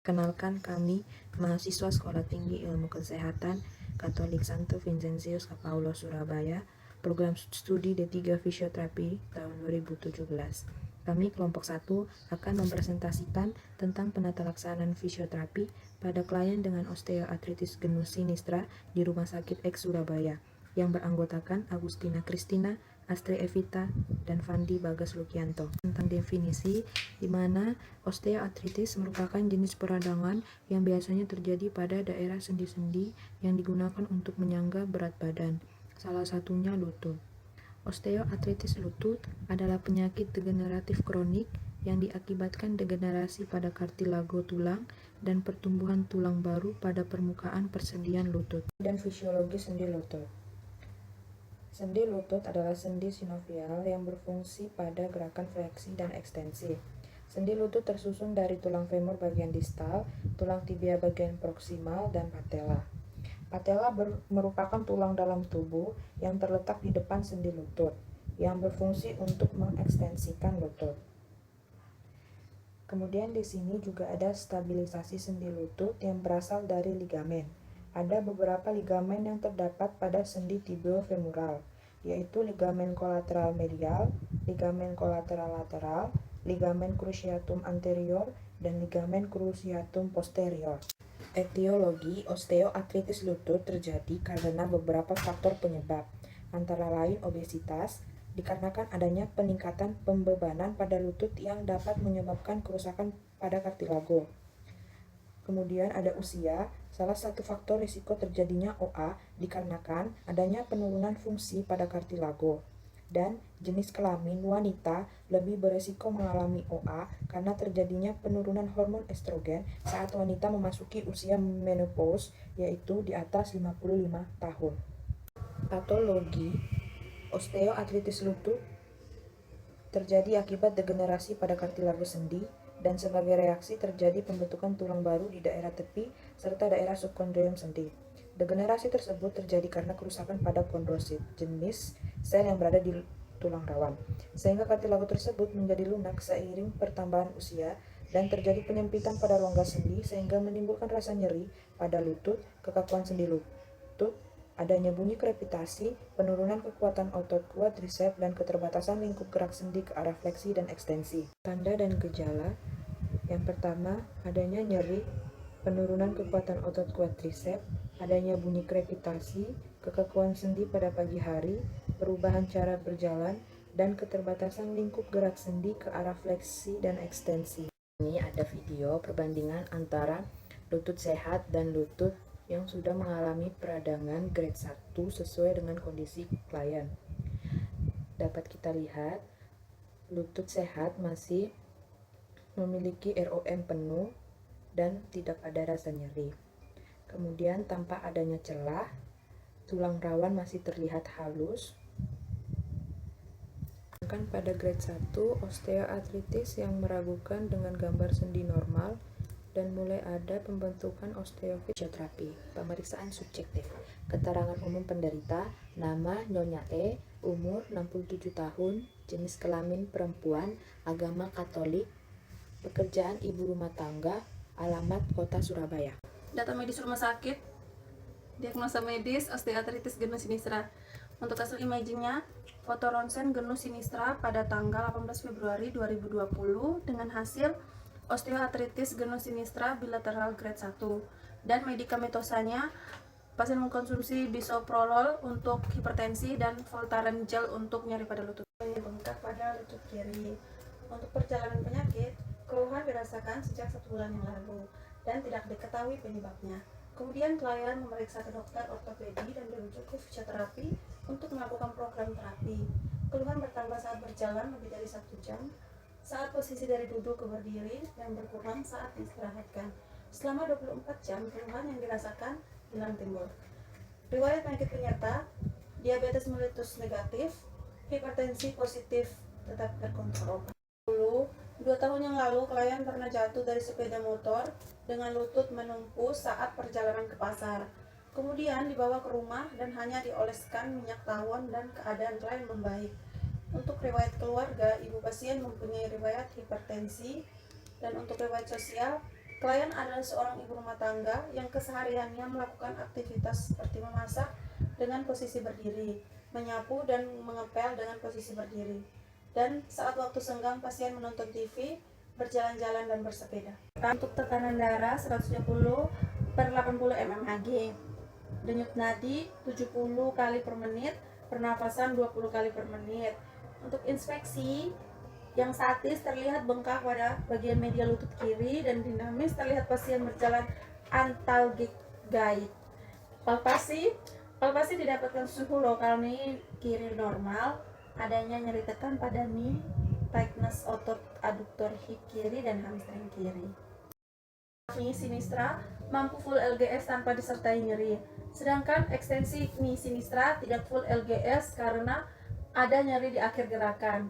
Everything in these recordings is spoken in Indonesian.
Kenalkan kami, mahasiswa Sekolah Tinggi Ilmu Kesehatan Katolik Santo Vincentius Paulo Surabaya, program studi D3 Fisioterapi tahun 2017. Kami kelompok 1 akan mempresentasikan tentang penata laksanaan fisioterapi pada klien dengan osteoartritis genus sinistra di Rumah Sakit X Surabaya, yang beranggotakan Agustina Kristina, Astri Evita, dan Fandi Bagas Lukianto. Tentang definisi, di mana osteoartritis merupakan jenis peradangan yang biasanya terjadi pada daerah sendi-sendi yang digunakan untuk menyangga berat badan, salah satunya lutut. Osteoartritis lutut adalah penyakit degeneratif kronik yang diakibatkan degenerasi pada kartilago tulang dan pertumbuhan tulang baru pada permukaan persendian lutut. Dan fisiologi sendi lutut. Sendi lutut adalah sendi sinovial yang berfungsi pada gerakan fleksi dan ekstensi. Sendi lutut tersusun dari tulang femur bagian distal, tulang tibia bagian proksimal, dan patella. Patella merupakan tulang dalam tubuh yang terletak di depan sendi lutut, yang berfungsi untuk mengekstensikan lutut. Kemudian di sini juga ada stabilisasi sendi lutut yang berasal dari ligamen. Ada beberapa ligamen yang terdapat pada sendi tibiofemoral, yaitu ligamen kolateral medial, ligamen kolateral lateral, ligamen cruciatum anterior, dan ligamen cruciatum posterior. Etiologi osteoartritis lutut terjadi karena beberapa faktor penyebab, antara lain obesitas, dikarenakan adanya peningkatan pembebanan pada lutut yang dapat menyebabkan kerusakan pada kartilago. Kemudian ada usia, salah satu faktor risiko terjadinya OA dikarenakan adanya penurunan fungsi pada kartilago. Dan jenis kelamin wanita lebih beresiko mengalami OA karena terjadinya penurunan hormon estrogen saat wanita memasuki usia menopause, yaitu di atas 55 tahun. Patologi osteoartritis lutut terjadi akibat degenerasi pada kartilago sendi, dan sebagai reaksi terjadi pembentukan tulang baru di daerah tepi serta daerah subkondrium sendi. Degenerasi tersebut terjadi karena kerusakan pada kondrosit, jenis sel yang berada di tulang rawan, sehingga kartilago tersebut menjadi lunak seiring pertambahan usia, dan terjadi penyempitan pada rongga sendi sehingga menimbulkan rasa nyeri pada lutut, kekakuan sendi lutut, adanya bunyi krepitasi, penurunan kekuatan otot quadriceps, dan keterbatasan lingkup gerak sendi ke arah fleksi dan ekstensi. Tanda dan gejala: yang pertama, adanya nyeri, penurunan kekuatan otot quadriceps, adanya bunyi krepitasi, kekakuan sendi pada pagi hari, perubahan cara berjalan, dan keterbatasan lingkup gerak sendi ke arah fleksi dan ekstensi. Ini ada video perbandingan antara lutut sehat dan lutut yang sudah mengalami peradangan grade 1 sesuai dengan kondisi klien. Dapat kita lihat, lutut sehat masih memiliki ROM penuh dan tidak ada rasa nyeri. Kemudian tanpa adanya celah, tulang rawan masih terlihat halus. Sedangkan pada grade 1, osteoartritis yang meragukan dengan gambar sendi normal dan mulai ada pembentukan osteofisioterapi. Pemeriksaan subjektif. Keterangan umum penderita: nama Nyonya E, umur 67 tahun, jenis kelamin perempuan, agama Katolik, pekerjaan ibu rumah tangga, alamat kota Surabaya. Data medis rumah sakit, diagnosa medis osteoartritis genus sinistra. Untuk hasil imagingnya, foto ronsen genus sinistra pada tanggal 18 Februari 2020 dengan hasil osteoartritis genus sinistra bilateral grade 1, dan medikamentosanya pasien mengkonsumsi bisoprolol untuk hipertensi dan Voltaren gel untuk nyeri pada lutut. Bengkak pada lutut kiri. Untuk perjalanan penyakit, keluhan dirasakan sejak 1 bulan yang lalu dan tidak diketahui penyebabnya. Kemudian klien memeriksa ke dokter ortopedi dan dirujuk ke fisioterapi untuk melakukan program terapi. Keluhan bertambah saat berjalan lebih dari 1 jam, saat posisi dari duduk ke berdiri, dan berkurang saat diistirahatkan. Selama 24 jam, keluhan yang dirasakan hilang timbul. Riwayat penyakit penyerta: diabetes mellitus negatif, hipertensi positif tetap terkontrol. 2 tahun yang lalu, klien pernah jatuh dari sepeda motor dengan lutut menumpu saat perjalanan ke pasar. Kemudian dibawa ke rumah dan hanya dioleskan minyak tawon dan keadaan klien membaik. Untuk riwayat keluarga, ibu pasien mempunyai riwayat hipertensi, dan untuk riwayat sosial, Klien adalah seorang ibu rumah tangga yang kesehariannya melakukan aktivitas seperti memasak dengan posisi berdiri, menyapu dan mengepel dengan posisi berdiri. Dan saat waktu senggang pasien menonton TV, berjalan-jalan dan bersepeda. Untuk tekanan darah 170/80 mmHg, denyut nadi 70 kali per menit, pernafasan 20 kali per menit. Untuk inspeksi, yang statis terlihat bengkak pada bagian medial lutut kiri dan dinamis terlihat pasien berjalan antalgic. Palpasi didapatkan suhu lokal knee kiri normal, adanya nyeri tekan pada knee, tightness otot aduktor hip kiri dan hamstring kiri. Knee sinistra mampu full LGS tanpa disertai nyeri, sedangkan ekstensi knee sinistra tidak full LGS karena ada nyeri di akhir gerakan.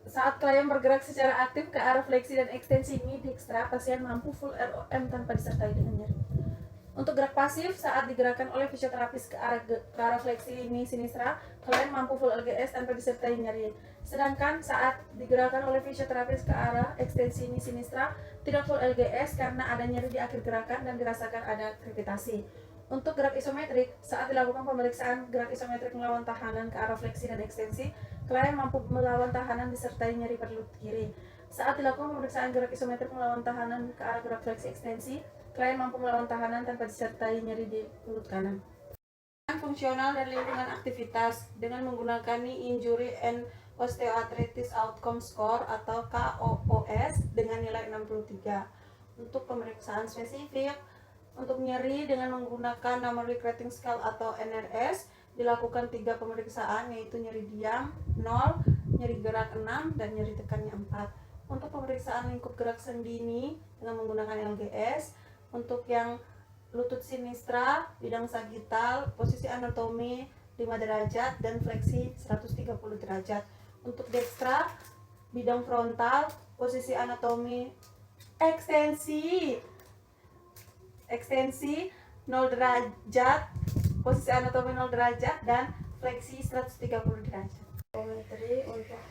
Saat klien bergerak secara aktif ke arah fleksi dan ekstensi knee dextra, pasien mampu full ROM tanpa disertai dengan nyeri. Untuk gerak pasif, saat digerakkan oleh fisioterapis ke arah fleksi knee sinistra, klien mampu full LGS tanpa disertai nyeri. Sedangkan saat digerakkan oleh fisioterapis ke arah ekstensi knee sinistra, tidak full LGS karena ada nyeri di akhir gerakan dan dirasakan ada krepitasi. Untuk gerak isometrik, saat dilakukan pemeriksaan gerak isometrik melawan tahanan ke arah fleksi dan ekstensi, klien mampu melawan tahanan disertai nyeri pada lutut kiri. Saat dilakukan pemeriksaan gerak isometrik melawan tahanan ke arah gerak fleksi ekstensi, klien mampu melawan tahanan tanpa disertai nyeri di lutut kanan. Fungsional dan lingkungan aktivitas dengan menggunakan Knee Injury and Osteoarthritis Outcome Score atau KOOS dengan nilai 63. Untuk pemeriksaan spesifik, untuk nyeri dengan menggunakan Numeric Rating Scale atau NRS dilakukan 3 pemeriksaan, yaitu nyeri diam 0, nyeri gerak 6, dan nyeri tekannya 4. Untuk pemeriksaan lingkup gerak sendi dengan menggunakan LGS, untuk yang lutut sinistra, bidang sagital, posisi anatomi 5 derajat dan fleksi 130 derajat. Untuk dextra, bidang frontal, posisi anatomi ekstensi 0 derajat, posisi anatomi 0 derajat dan fleksi 130 derajat. Geometri untuk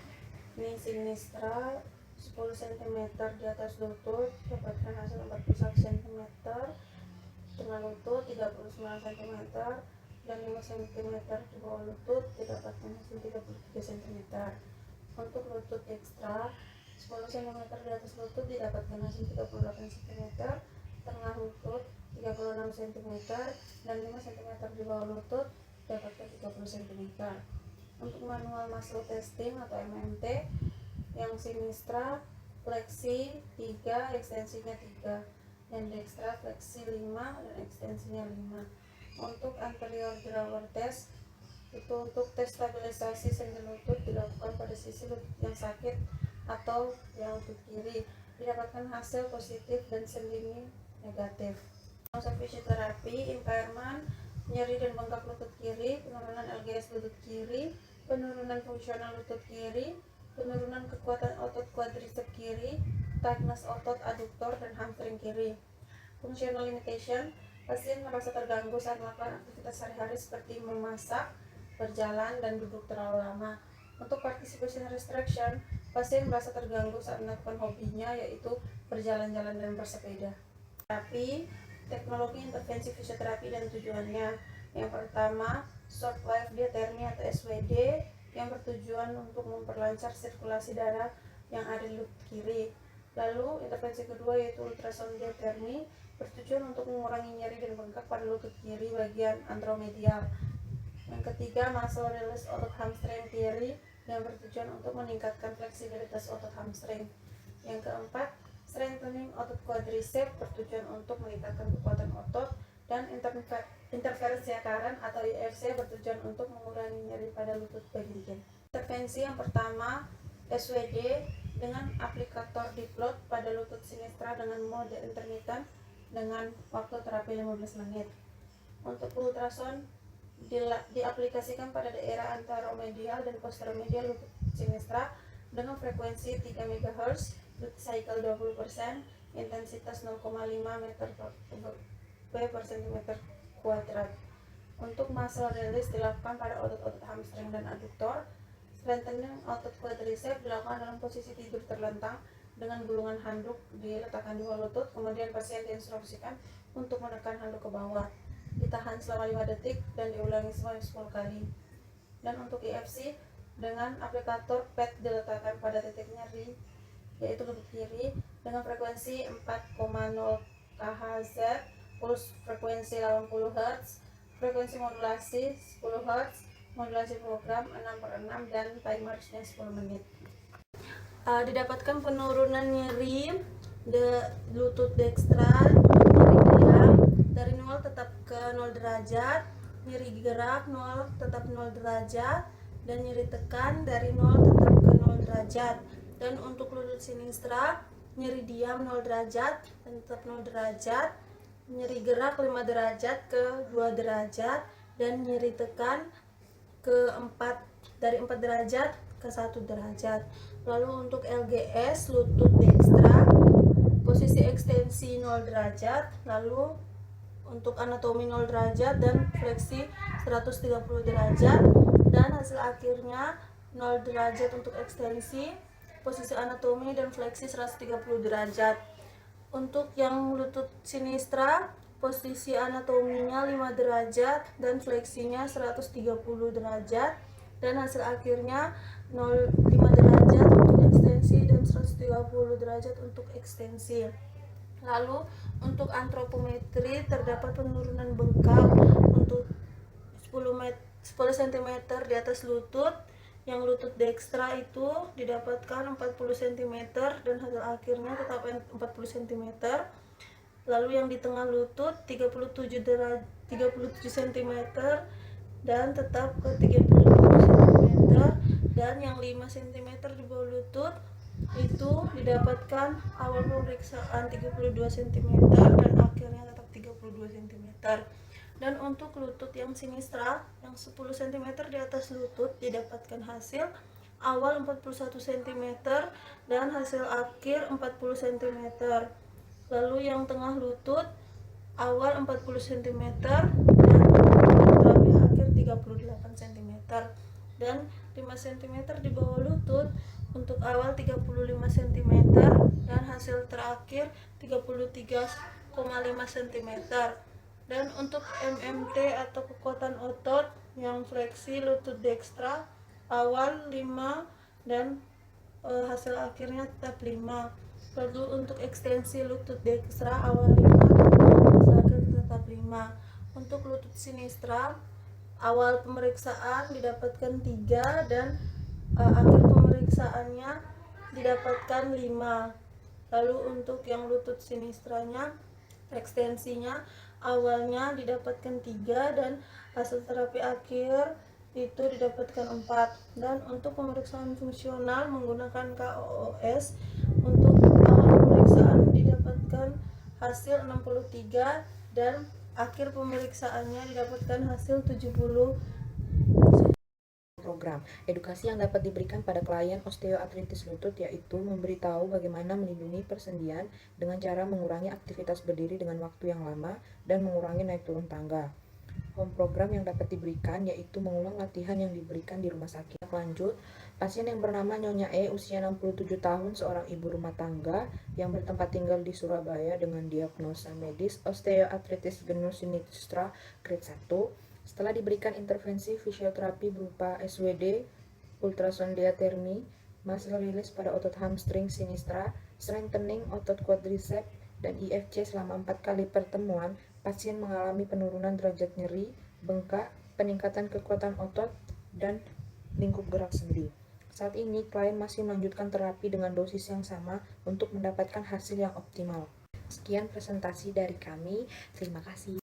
knee sinistra 10 cm di atas lutut dapatkan hasil 41 cm, tengah lutut 39 cm dan 5 cm di bawah lutut didapatkan hasil 33 cm. Untuk lutut ekstra 10 cm di atas lutut didapatkan hasil 38 cm, tengah lutut 36 cm dan 5 cm di bawah lutut didapatkan 30 cm. Untuk manual muscle testing atau MMT, yang sinistra fleksi 3, ekstensinya 3, yang dextra fleksi 5 dan ekstensinya 5. Untuk anterior drawer test, itu untuk tes stabilisasi sendi lutut dilakukan pada sisi lutut yang sakit atau yang lutut kiri, didapatkan hasil positif dan sendi negatif. Untuk fisioterapi, impairment, nyeri dan bengkak lutut kiri, penurunan LGS lutut kiri, penurunan fungsional lutut kiri, penurunan kekuatan otot quadriceps kiri, tightness otot aduktor dan hamstring kiri. Functional limitation, pasien merasa terganggu saat melakukan aktivitas sehari-hari seperti memasak, berjalan, dan duduk terlalu lama. Untuk participation restriction, pasien merasa terganggu saat melakukan hobinya, yaitu berjalan-jalan dan bersepeda. Terapi, teknologi intervensi fisioterapi dan tujuannya. Yang pertama, short wave diathermy atau SWD, yang bertujuan untuk memperlancar sirkulasi darah yang ada di lutut kiri. Lalu intervensi kedua yaitu ultrasound diathermy, bertujuan untuk mengurangi nyeri dan bengkak pada lutut kiri bagian anteromedial. Yang ketiga, muscle release otot hamstring kiri, yang bertujuan untuk meningkatkan fleksibilitas otot hamstring. Yang keempat, strengthening otot quadriceps, bertujuan untuk meningkatkan kekuatan otot. Dan interferensia current atau IFC bertujuan untuk mengurangi nyeri pada lutut bagian kiri. Intervensi yang pertama, SWD dengan aplikator diplot pada lutut sinistra dengan mode intermittent dengan waktu terapi 15 menit. Untuk ultrasound diaplikasikan pada daerah anteromedial dan posteromedial lutut sinistra dengan frekuensi 3 MHz, duty cycle 20%, intensitas 0,5 meter per centimeter kuadrat. Untuk muscle release dilakukan pada otot-otot hamstring dan aduktor. Strengthening otot quadriceps dilakukan dalam posisi tidur terlentang dengan gulungan handuk diletakkan di bawah lutut, kemudian pasien diinstruksikan untuk menekan handuk ke bawah, ditahan selama 5 detik dan diulangi sebanyak 10 kali. Dan untuk IFC, dengan aplikator pad diletakkan pada titik nyeri, yaitu lutut kiri, dengan frekuensi 4,0 kHz, pulus frekuensi 80 Hz, frekuensi modulasi 10 Hz, modulasi program 6/6, dan timersnya 10 menit. Didapatkan penurunan nyeri lutut dekstra, nyeri diam dari 0 tetap ke 0 derajat, nyeri gerak 0 tetap 0 derajat, dan nyeri tekan dari 0 tetap ke 0 derajat. Dan untuk lutut sinistra, nyeri diam 0 derajat dan tetap 0 derajat, nyeri gerak 5 derajat ke 2 derajat, dan nyeri tekan ke 4 dari 4 derajat ke 1 derajat. Lalu untuk LGS lutut dekstra, posisi ekstensi 0 derajat, lalu untuk anatomi 0 derajat dan fleksi 130 derajat, dan hasil akhirnya 0 derajat untuk ekstensi, posisi anatomi dan fleksi 130 derajat. Untuk yang lutut sinistra, posisi anatominya 5 derajat dan fleksinya 130 derajat, dan hasil akhirnya 0,5 derajat untuk ekstensi dan 130 derajat untuk ekstensi. Lalu untuk antropometri terdapat penurunan bengkak untuk 10 cm di atas lutut. Yang lutut dekstra itu didapatkan 40 cm dan hasil akhirnya tetap 40 cm. Lalu yang di tengah lutut 37 cm dan tetap ke 37 cm, dan yang 5 cm di bawah lutut itu didapatkan awal pemeriksaan 32 cm dan akhirnya tetap 32 cm. Dan untuk lutut yang sinistra yang 10 cm di atas lutut didapatkan hasil awal 41 cm dan hasil akhir 40 cm. Lalu yang tengah lutut awal 40 cm dan terapi akhir 38 cm, dan 5 cm di bawah lutut untuk awal 35 cm dan hasil terakhir 33,5 cm. Dan untuk MMT atau kekuatan otot yang fleksi lutut dekstra awal 5 dan hasil akhirnya tetap 5. Lalu untuk ekstensi lutut dekstra awal 5 dan hasil akhirnya tetap 5. Untuk lutut sinistra awal pemeriksaan didapatkan 3 dan akhir pemeriksaannya didapatkan 5. Lalu untuk yang lutut sinistranya ekstensinya awalnya didapatkan 3 dan hasil terapi akhir itu didapatkan 4. Dan untuk pemeriksaan fungsional menggunakan KOOS, untuk awal pemeriksaan didapatkan hasil 63 dan akhir pemeriksaannya didapatkan hasil 70. Program edukasi yang dapat diberikan pada klien osteoartritis lutut yaitu memberitahu bagaimana melindungi persendian dengan cara mengurangi aktivitas berdiri dengan waktu yang lama dan mengurangi naik turun tangga. Home program yang dapat diberikan yaitu mengulang latihan yang diberikan di rumah sakit. Lanjut, pasien yang bernama Nyonya E, usia 67 tahun, seorang ibu rumah tangga yang bertempat tinggal di Surabaya dengan diagnosa medis osteoartritis genus sinistra grade 1. Setelah diberikan intervensi fisioterapi berupa SWD, ultrasound diathermy, muscle release pada otot hamstring sinistra, strengthening otot quadricep, dan IFC selama 4 kali pertemuan, pasien mengalami penurunan derajat nyeri, bengkak, peningkatan kekuatan otot, dan lingkup gerak sendi. Saat ini, klien masih melanjutkan terapi dengan dosis yang sama untuk mendapatkan hasil yang optimal. Sekian presentasi dari kami. Terima kasih.